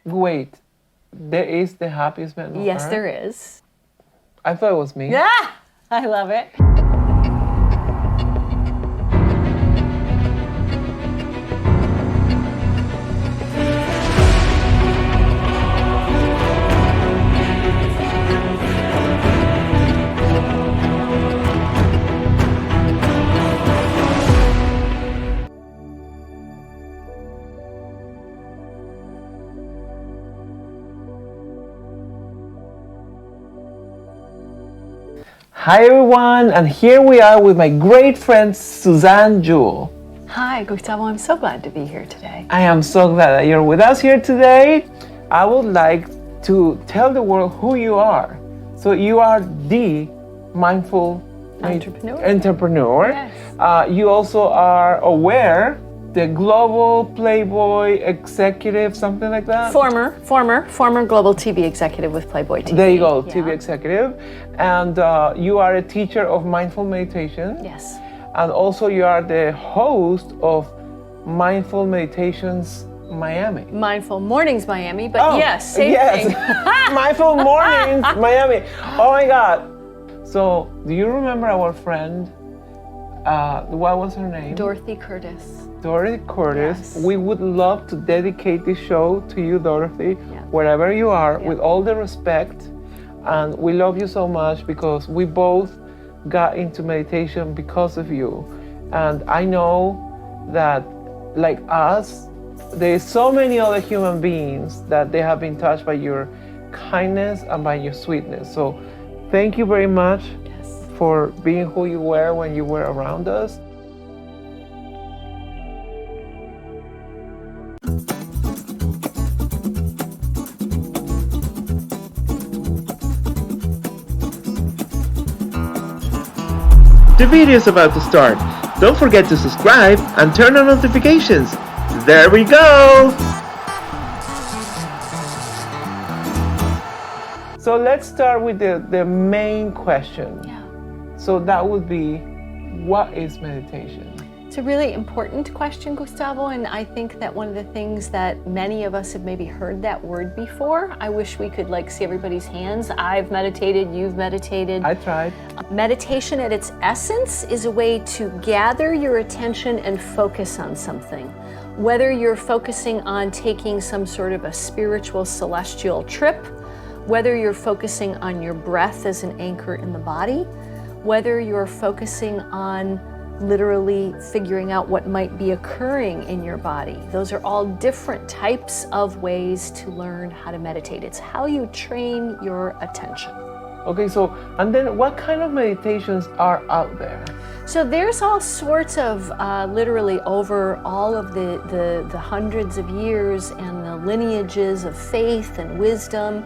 Wait, there is the happiest man on Yes, earth? there is. I thought it was me. Yeah, I love it. Hi everyone, and here we are with my great friend Suzanne Jewell. Hi, Gustavo. I'm so glad to be here today. I am so glad that you're with us here today. I would like to tell the world who you are. So you are the mindful entrepreneur. Yes. You also are aware, the global Playboy executive, something like that? Former global TV executive with Playboy TV. There you go, TV executive. And you are a teacher of mindful meditation. Yes. And also you are the host of Mindful Meditations Miami. Mindful Mornings Miami, but yes, same thing. Mindful Mornings Miami. Oh my God. So, do you remember our friend? What was her name? Dorothy Curtis. Dorothy Curtis. Yes. We would love to dedicate this show to you, Dorothy, wherever you are, with all the respect. And we love you so much because we both got into meditation because of you. And I know that, like us, there's so many other human beings that they have been touched by your kindness and by your sweetness. So thank you very much for being who you were when you were around us. The video is about to start. Don't forget to subscribe and turn on notifications. There we go! So let's start with the main question. Yeah. So that would be, what is meditation? It's a really important question, Gustavo, and I think that one of the things that many of us have maybe heard that word before. I wish we could see everybody's hands. I've meditated, you've meditated. I tried. Meditation at its essence is a way to gather your attention and focus on something. Whether you're focusing on taking some sort of a spiritual celestial trip, whether you're focusing on your breath as an anchor in the body, whether you're focusing on literally figuring out what might be occurring in your body. Those are all different types of ways to learn how to meditate. It's how you train your attention. Okay, so, and then what kind of meditations are out there? So there's all sorts of, literally over all of the hundreds of years and the lineages of faith and wisdom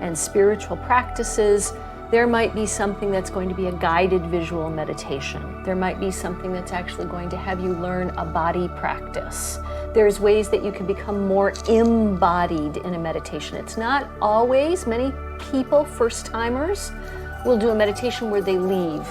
and spiritual practices. There might be something that's going to be a guided visual meditation. There might be something that's actually going to have you learn a body practice. There's ways that you can become more embodied in a meditation. It's not always, many people, first timers, will do a meditation where they leave.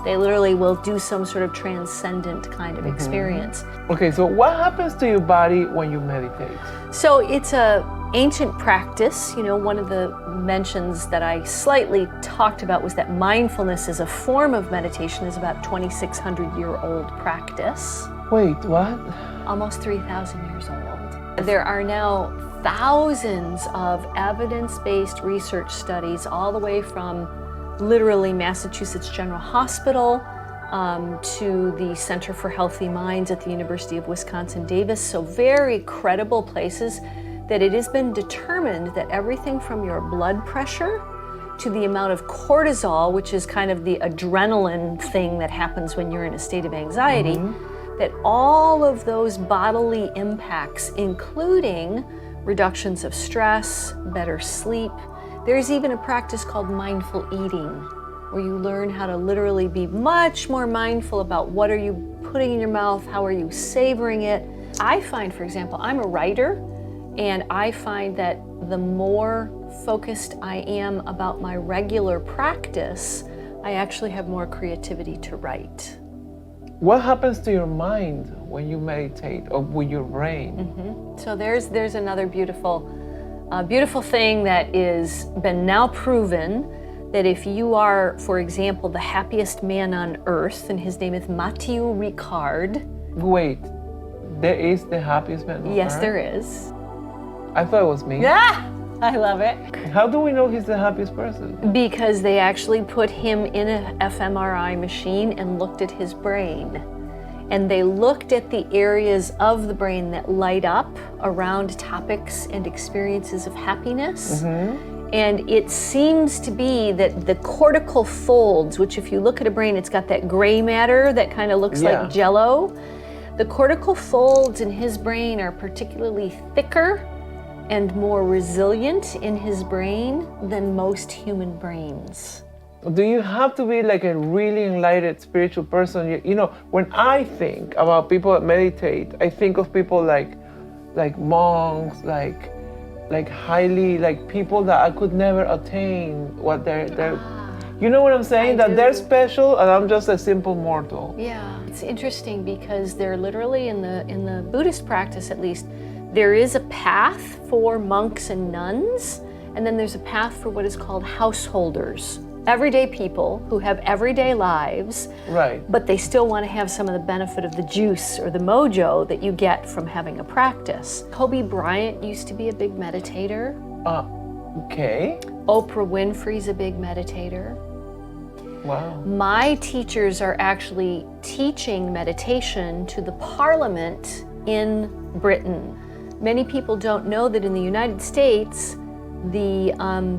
They literally will do some sort of transcendent kind of experience. Okay, so what happens to your body when you meditate? So it's a ancient practice. You know, one of the mentions that I slightly talked about was that mindfulness as a form of meditation is about 2,600-year-old practice. Wait, what? Almost 3,000 years old. There are now thousands of evidence-based research studies all the way from literally Massachusetts General Hospital to the Center for Healthy Minds at the University of Wisconsin-Davis. So very credible places that it has been determined that everything from your blood pressure to the amount of cortisol, which is kind of the adrenaline thing that happens when you're in a state of anxiety, that all of those bodily impacts, including reductions of stress, better sleep. There's even a practice called mindful eating, where you learn how to literally be much more mindful about what are you putting in your mouth, how are you savoring it. I find, for example, I'm a writer, and I find that the more focused I am about my regular practice, I actually have more creativity to write. What happens to your mind when you meditate, or with your brain? So there's another beautiful A beautiful thing that is been now proven that if you are, for example, the happiest man on earth, and his name is Mathieu Ricard. Wait, there is the happiest man on Yes, earth? there is. I thought it was me. Yeah, I love it. How do we know he's the happiest person? Because they actually put him in an fMRI machine and looked at his brain. And they looked at the areas of the brain that light up around topics and experiences of happiness. And it seems to be that the cortical folds, which if you look at a brain, it's got that gray matter that kind of looks like jello. The cortical folds in his brain are particularly thicker and more resilient in his brain than most human brains. Do you have to be like a really enlightened spiritual person? You know, when I think about people that meditate, I think of people like monks, like highly, like people that I could never attain what they're you know what I'm saying? That they're special and I'm just a simple mortal. Yeah, it's interesting because they're literally in the Buddhist practice, at least, there is a path for monks and nuns, and then there's a path for what is called householders. Everyday people who have everyday lives, right? But they still want to have some of the benefit of the juice or the mojo that you get from having a practice. Kobe Bryant used to be a big meditator. Okay. Oprah Winfrey's a big meditator. Wow. My teachers are actually teaching meditation to the parliament in Britain. Many people don't know that in the United States, the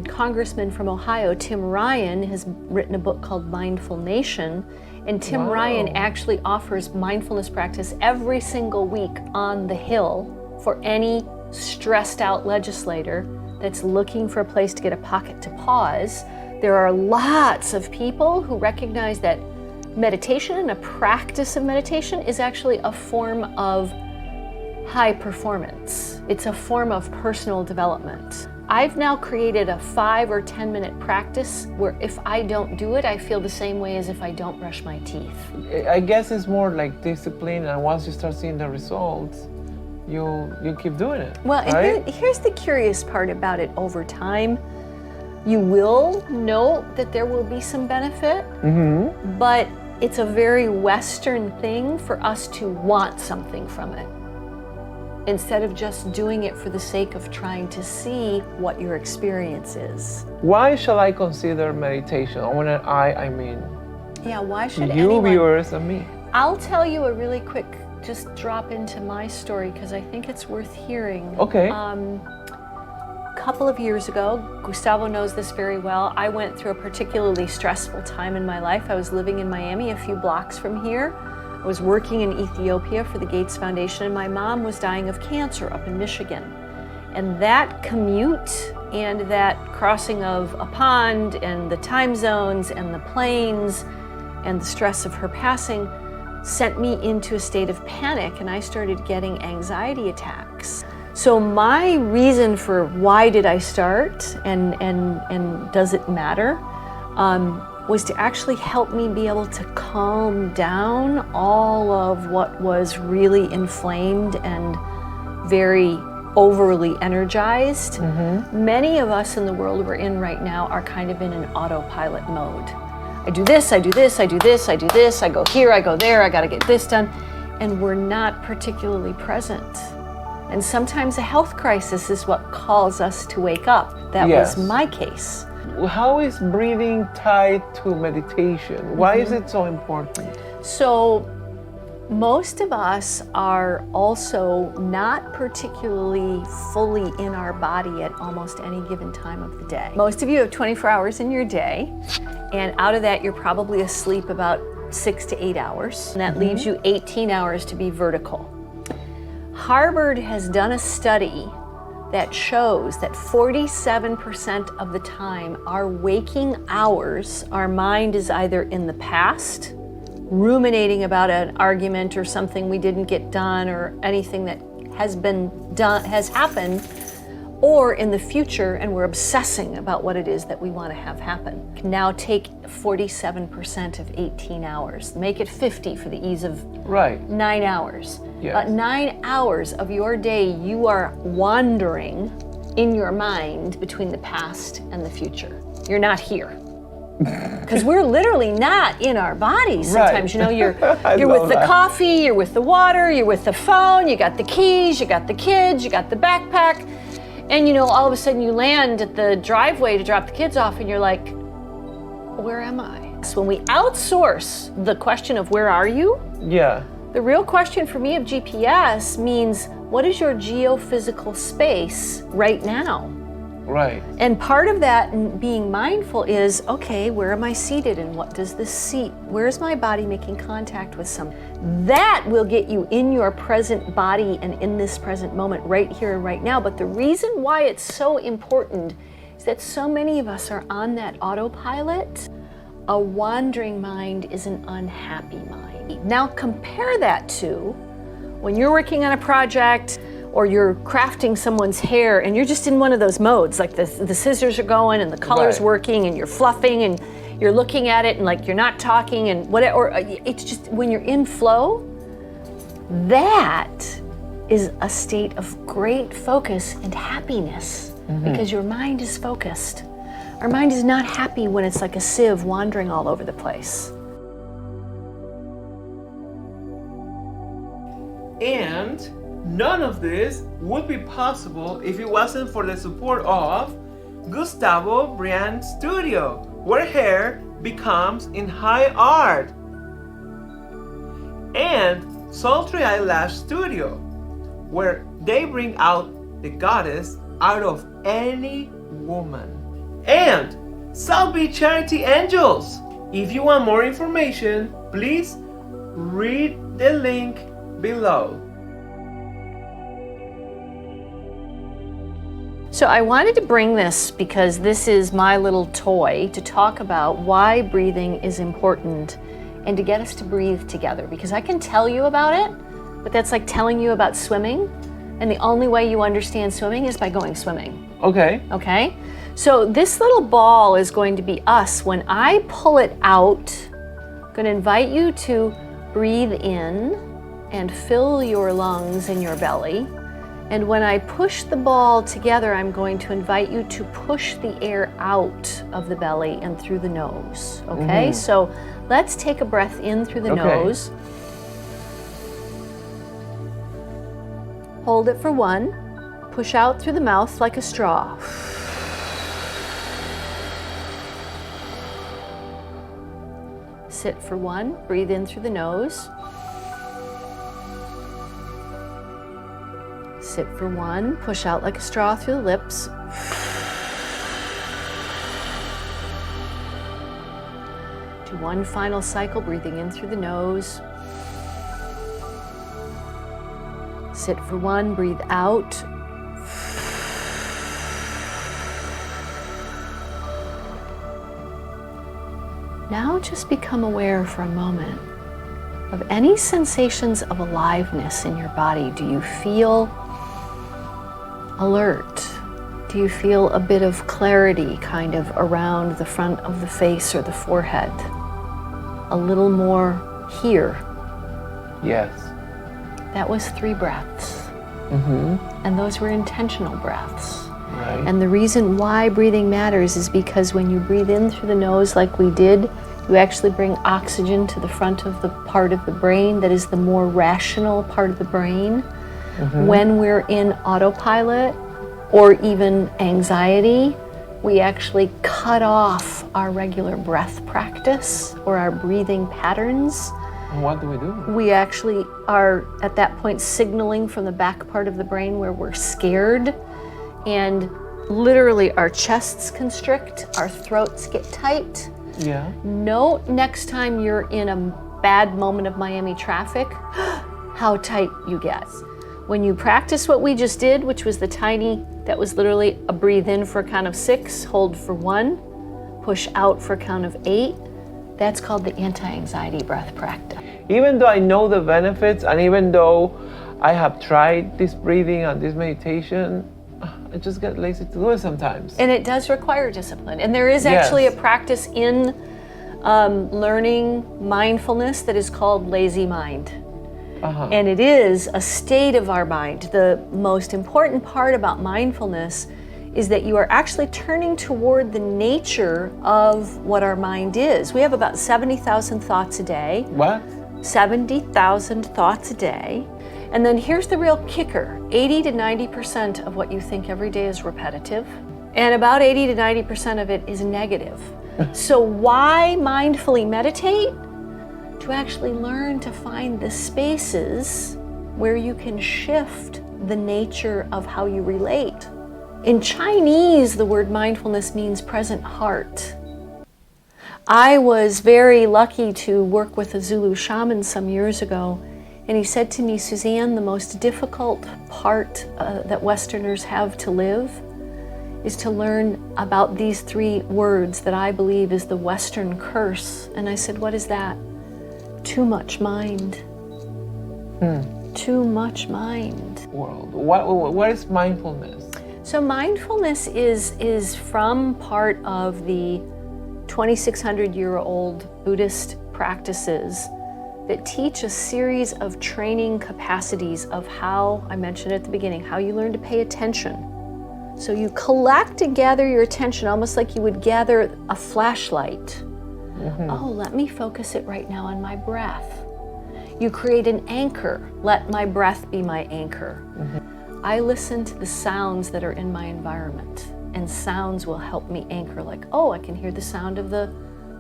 congressman from Ohio, Tim Ryan, has written a book called Mindful Nation, and Tim Ryan actually offers mindfulness practice every single week on the Hill for any stressed out legislator that's looking for a place to get a pocket to pause. There are lots of people who recognize that meditation and a practice of meditation is actually a form of high performance. It's a form of personal development. I've now created a 5 or 10 minute practice where if I don't do it, I feel the same way as if I don't brush my teeth. I guess it's more like discipline, and once you start seeing the results, you keep doing it. Well, right? and here's the curious part about it. Over time, you will know that there will be some benefit, but it's a very Western thing for us to want something from it, instead of just doing it for the sake of trying to see what your experience is. Why shall I consider meditation? When I mean yeah, why should you anyone? viewers and me. I'll tell you a really quick, just drop into my story because I think it's worth hearing. Okay. A couple of years ago, Gustavo knows this very well, I went through a particularly stressful time in my life. I was living in Miami, a few blocks from here. I was working in Ethiopia for the Gates Foundation, and my mom was dying of cancer up in Michigan. And that commute and that crossing of a pond and the time zones and the planes and the stress of her passing sent me into a state of panic, and I started getting anxiety attacks. So my reason for why did I start and does it matter was to actually help me be able to calm down all of what was really inflamed and very overly energized. Many of us in the world we're in right now are kind of in an autopilot mode. I do this, I do this, I do this, I do this, I go here, I go there, I gotta get this done, and we're not particularly present. And sometimes a health crisis is what calls us to wake up. That was my case. How is breathing tied to meditation? Why is it so important? So most of us are also not particularly fully in our body at almost any given time of the day. Most of you have 24 hours in your day, and out of that you're probably asleep about 6 to 8 hours, and that leaves you 18 hours to be vertical. Harvard has done a study that shows that 47% of the time, our waking hours, our mind is either in the past, ruminating about an argument or something we didn't get done or anything that has been done, has happened, or in the future, and we're obsessing about what it is that we want to have happen. Now take 47% of 18 hours, make it 50 for the ease of 9 hours. Yes. 9 hours of your day you are wandering in your mind between the past and the future. You're not here. Because we're literally not in our bodies sometimes. Right. You're with the coffee, you're with the water, you're with the phone, you got the keys, you got the kids, you got the backpack, and all of a sudden you land at the driveway to drop the kids off and you're like, where am I? So when we outsource the question of where are you, the real question for me of GPS means, what is your geophysical space right now? Right. And part of that being mindful is, okay, where am I seated and what does this seat, where's my body making contact with something? That will get you in your present body and in this present moment right here and right now. But the reason why it's so important is that so many of us are on that autopilot. A wandering mind is an unhappy mind. Now compare that to when you're working on a project or you're crafting someone's hair and you're just in one of those modes, like the scissors are going and the color's working and you're fluffing and you're looking at it and like you're not talking and whatever, or it's just when you're in flow, that is a state of great focus and happiness because your mind is focused. Our mind is not happy when it's like a sieve wandering all over the place. And none of this would be possible if it wasn't for the support of Gustavo Brand Studio, where hair becomes in high art, and Sultry Eyelash Studio, where they bring out the goddess out of any woman, and South Beach Charity Angels. If you want more information, please read the link below. So I wanted to bring this because this is my little toy to talk about why breathing is important and to get us to breathe together, because I can tell you about it, but that's like telling you about swimming, and the only way you understand swimming is by going swimming. Okay? So this little ball is going to be us. When I pull it out, I'm going to invite you to breathe in and fill your lungs and your belly. And when I push the ball together, I'm going to invite you to push the air out of the belly and through the nose, okay? So let's take a breath in through the nose. Hold it for 1. Push out through the mouth like a straw. Sit for 1. Breathe in through the nose. Sit for 1, push out like a straw through the lips. Do 1 final cycle, breathing in through the nose. Sit for 1, breathe out. Now just become aware for a moment of any sensations of aliveness in your body. Do you feel alert? Do you feel a bit of clarity kind of around the front of the face or the forehead? A little more here? Yes. That was 3 breaths. And those were intentional breaths. Right. And the reason why breathing matters is because when you breathe in through the nose like we did, you actually bring oxygen to the front of the part of the brain that is the more rational part of the brain. When we're in autopilot or even anxiety, we actually cut off our regular breath practice or our breathing patterns. And what do we do? We actually are at that point signaling from the back part of the brain where we're scared, and literally our chests constrict, our throats get tight. Note next time you're in a bad moment of Miami traffic, how tight you get. When you practice what we just did, which was that was literally a breathe in for a count of 6, hold for 1, push out for a count of 8, that's called the anti-anxiety breath practice. Even though I know the benefits, and even though I have tried this breathing and this meditation, I just get lazy to do it sometimes. And it does require discipline. And there is actually a practice in learning mindfulness that is called lazy mind. And it is a state of our mind. The most important part about mindfulness is that you are actually turning toward the nature of what our mind is. We have about 70,000 thoughts a day. What? 70,000 thoughts a day. And then here's the real kicker. 80 to 90% of what you think every day is repetitive, and about 80 to 90% of it is negative. So why mindfully meditate? To actually learn to find the spaces where you can shift the nature of how you relate. In Chinese, the word mindfulness means present heart. I was very lucky to work with a Zulu shaman some years ago, and he said to me, Suzanne, the most difficult part that Westerners have to live is to learn about these 3 words that I believe is the Western curse. And I said, what is that? Too much mind. Too much mind. World. What is mindfulness? So mindfulness is from part of the 2,600-year-old Buddhist practices that teach a series of training capacities of how, I mentioned at the beginning, how you learn to pay attention. So you collect and gather your attention almost like you would gather a flashlight. Oh, let me focus it right now on my breath. You create an anchor. Let my breath be my anchor. I listen to the sounds that are in my environment, and sounds will help me anchor, like, oh, I can hear the sound of the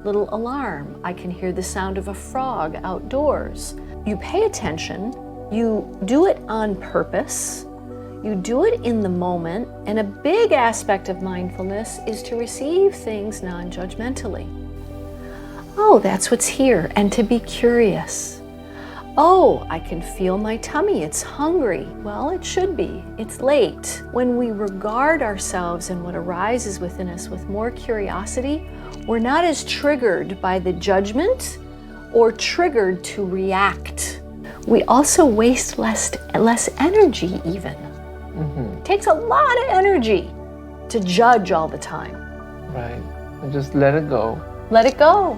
little alarm. I can hear the sound of a frog outdoors. You pay attention, you do it on purpose, you do it in the moment, and a big aspect of mindfulness is to receive things non-judgmentally. Oh, that's what's here, and to be curious. Oh, I can feel my tummy, it's hungry. Well, it should be, it's late. When we regard ourselves and what arises within us with more curiosity, we're not as triggered by the judgment or triggered to react. We also waste less energy even. It takes a lot of energy to judge all the time. Right, and just let it go. Let it go.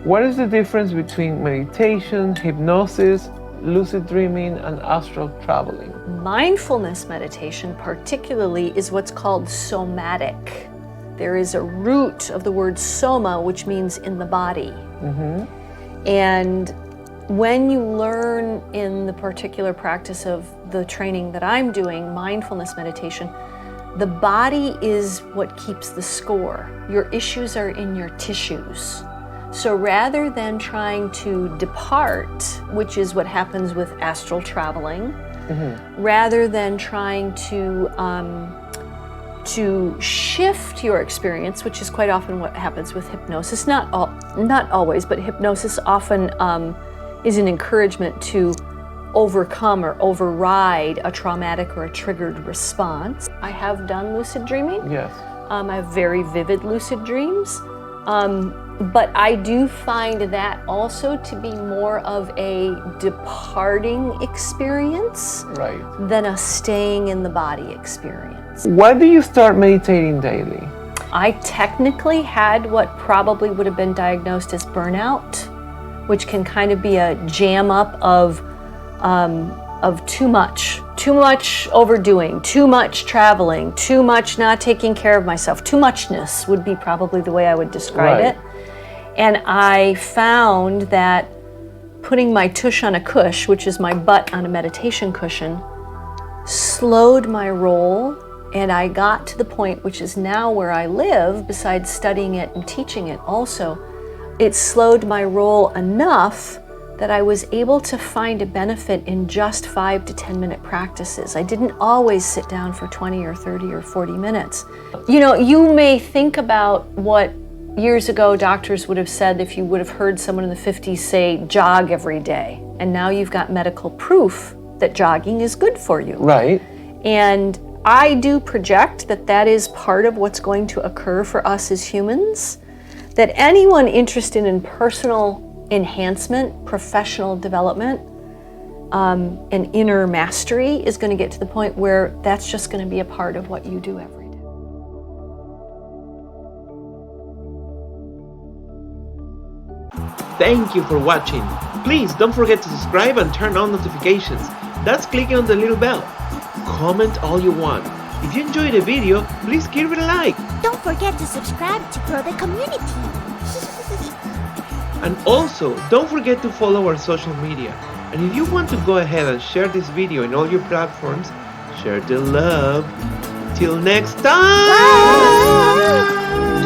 What is the difference between meditation, hypnosis, lucid dreaming, and astral traveling? Mindfulness meditation particularly is what's called somatic. There is a root of the word soma, which means in the body. And when you learn in the particular practice of the training that I'm doing, mindfulness meditation, the body is what keeps the score. Your issues are in your tissues. So rather than trying to depart, which is what happens with astral traveling, rather than trying to shift your experience, which is quite often what happens with hypnosis, not always, but hypnosis often is an encouragement to overcome or override a traumatic or a triggered response. I have done lucid dreaming. Yes. I have very vivid lucid dreams. But I do find that also to be more of a departing experience than a staying in the body experience. Why do you start meditating daily? I technically had what probably would have been diagnosed as burnout, which can kind of be a jam up of too much overdoing, too much traveling, too much not taking care of myself. Too muchness would be probably the way I would describe it. And I found that putting my tush on a cush, which is my butt on a meditation cushion, slowed my roll, and I got to the point, which is now where I live, besides studying it and teaching it also, it slowed my roll enough that I was able to find a benefit in just 5 to 10 minute practices. I didn't always sit down for 20 or 30 or 40 minutes. You know, you may think about what years ago doctors would have said if you would have heard someone in the 50s say, jog every day. And now you've got medical proof that jogging is good for you. Right. And I do project that that is part of what's going to occur for us as humans, that anyone interested in personal enhancement, professional development, and inner mastery is going to get to the point where that's just going to be a part of what you do every day. Thank you for watching. Please don't forget to subscribe and turn on notifications. That's clicking on the little bell. Comment all you want. If you enjoyed the video, please give it a like. Don't forget to subscribe to grow the community. And also, don't forget to follow our social media. And if you want to go ahead and share this video in all your platforms, share the love. Till next time! Bye.